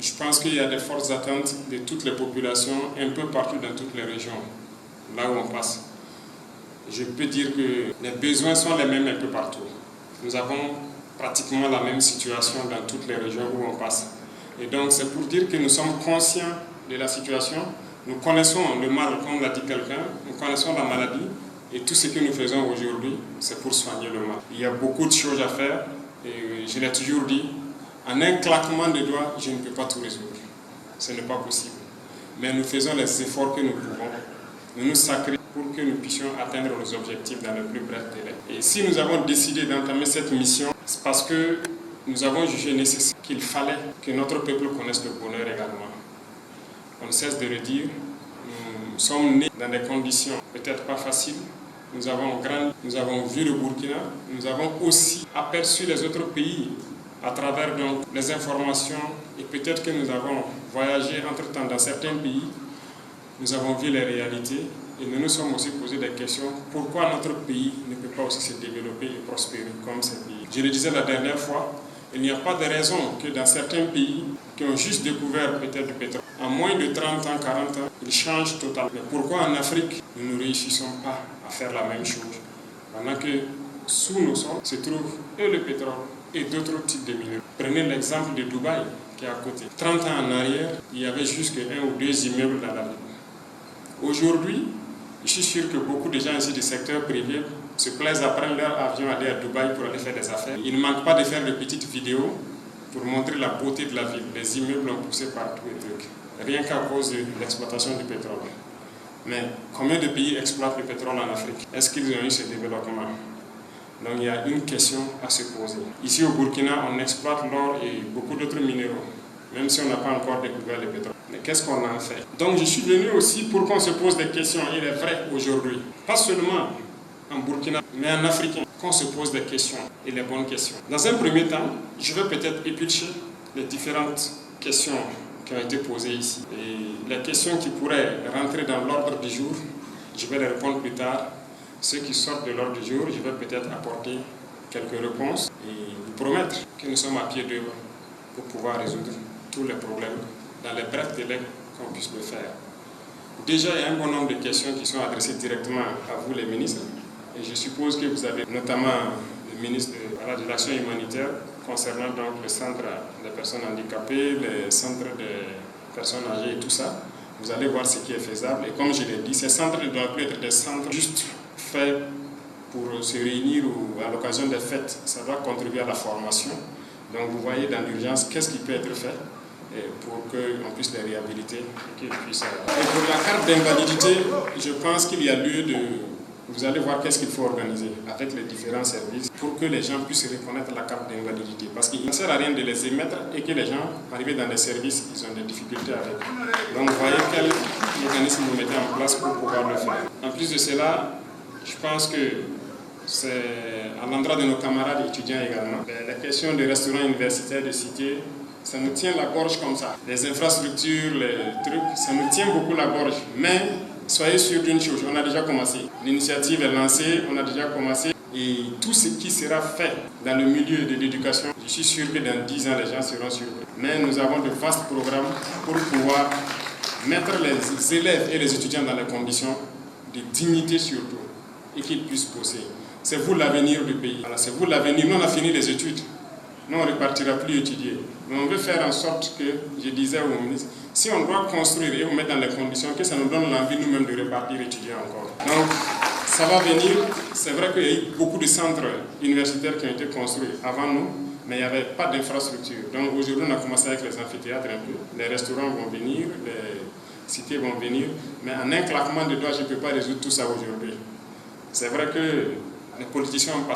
Je pense qu'il y a des fortes attentes de toutes les populations, un peu partout dans toutes les régions, là où on passe. Je peux dire que les besoins sont les mêmes un peu partout. Nous avons pratiquement la même situation dans toutes les régions où on passe. Et donc c'est pour dire que nous sommes conscients de la situation, nous connaissons le mal, comme l'a dit quelqu'un, nous connaissons la maladie, et tout ce que nous faisons aujourd'hui, c'est pour soigner le mal. Il y a beaucoup de choses à faire, et je l'ai toujours dit, en un claquement de doigts, je ne peux pas tout résoudre. Ce n'est pas possible. Mais nous faisons les efforts que nous pouvons. Nous nous sacrifions pour que nous puissions atteindre nos objectifs dans le plus bref délai. Et si nous avons décidé d'entamer cette mission, c'est parce que nous avons jugé nécessaire qu'il fallait que notre peuple connaisse le bonheur également. On ne cesse de le dire, nous sommes nés dans des conditions peut-être pas faciles. Nous avons grandi, nous avons vu le Burkina, nous avons aussi aperçu les autres pays à travers donc les informations, et peut-être que nous avons voyagé entre-temps dans certains pays, nous avons vu les réalités et nous nous sommes aussi posé des questions. Pourquoi notre pays ne peut pas aussi se développer et prospérer comme ces pays? Je le disais la dernière fois, il n'y a pas de raison que dans certains pays qui ont juste découvert peut-être du pétrole, en moins de 30 ans, 40 ans, ils changent totalement. Mais pourquoi en Afrique, nous ne réussissons pas à faire la même chose? Pendant que sous nos sols se trouve et le pétrole et d'autres types de minéraux. Prenez l'exemple de Dubaï qui est à côté. 30 ans en arrière, il y avait juste un ou deux immeubles dans la ville. Aujourd'hui, je suis sûr que beaucoup de gens ici du secteur privé se plaisent à prendre leur avion, aller à Dubaï pour aller faire des affaires. Il ne manque pas de faire de petites vidéos pour montrer la beauté de la ville. Les immeubles ont poussé partout et trucs. Rien qu'à cause de l'exploitation du pétrole. Mais combien de pays exploitent le pétrole en Afrique? Est-ce qu'ils ont eu ce développement? Donc il y a une question à se poser. Ici au Burkina, on exploite l'or et beaucoup d'autres minéraux, même si on n'a pas encore découvert le pétrole. Mais qu'est-ce qu'on en fait? Donc je suis venu aussi pour qu'on se pose des questions. Il est vrai aujourd'hui, pas seulement en Burkina, mais en Afrique, qu'on se pose des questions, et les bonnes questions. Dans un premier temps, je vais peut-être éplucher les différentes questions qui ont été posées ici. Et les questions qui pourraient rentrer dans l'ordre du jour, je vais les répondre plus tard. Ceux qui sortent de l'ordre du jour, je vais peut-être apporter quelques réponses et vous promettre que nous sommes à pied d'œuvre pour pouvoir résoudre tous les problèmes dans les brefs délais qu'on puisse le faire. Déjà, il y a un bon nombre de questions qui sont adressées directement à vous les ministres et je suppose que vous avez notamment le ministre de l'Action humanitaire concernant donc le centre des personnes handicapées, le centre des personnes âgées et tout ça. Vous allez voir ce qui est faisable et comme je l'ai dit, ces centres ne doivent plus être des centres juste fait pour se réunir ou à l'occasion des fêtes, ça doit contribuer à la formation. Donc vous voyez dans l'urgence qu'est-ce qui peut être fait pour qu'on puisse les réhabiliter et qu'ils puissent... Et pour la carte d'invalidité, je pense qu'il y a lieu de... Vous allez voir qu'est-ce qu'il faut organiser avec les différents services pour que les gens puissent reconnaître la carte d'invalidité. Parce qu'il ne sert à rien de les émettre et que les gens, arrivés dans des services, ils ont des difficultés avec. Donc vous voyez quel mécanisme vous mettez en place pour pouvoir le faire. En plus de cela, je pense que c'est à l'endroit de nos camarades étudiants également. La question des restaurants universitaires de cité, ça nous tient la gorge comme ça. Les infrastructures, les trucs, ça nous tient beaucoup la gorge. Mais soyez sûrs d'une chose, on a déjà commencé. L'initiative est lancée, on a déjà commencé. Et tout ce qui sera fait dans le milieu de l'éducation, je suis sûr que dans 10 ans, les gens seront surpris. Mais nous avons de vastes programmes pour pouvoir mettre les élèves et les étudiants dans les conditions de dignité surtout, et qu'ils puissent bosser. C'est vous l'avenir du pays. Voilà, c'est vous l'avenir. Nous, on a fini les études. Nous, on ne repartira plus étudier. Mais on veut faire en sorte que, je disais au ministre, si on doit construire et on met dans les conditions, que ça nous donne l'envie nous-mêmes de repartir étudier encore. Donc, ça va venir. C'est vrai qu'il y a eu beaucoup de centres universitaires qui ont été construits avant nous, mais il n'y avait pas d'infrastructure. Donc, aujourd'hui, on a commencé avec les amphithéâtres un peu. Les restaurants vont venir, les cités vont venir, mais en un claquement de doigts, je ne peux pas résoudre tout ça aujourd'hui. C'est vrai que les politiciens ont passé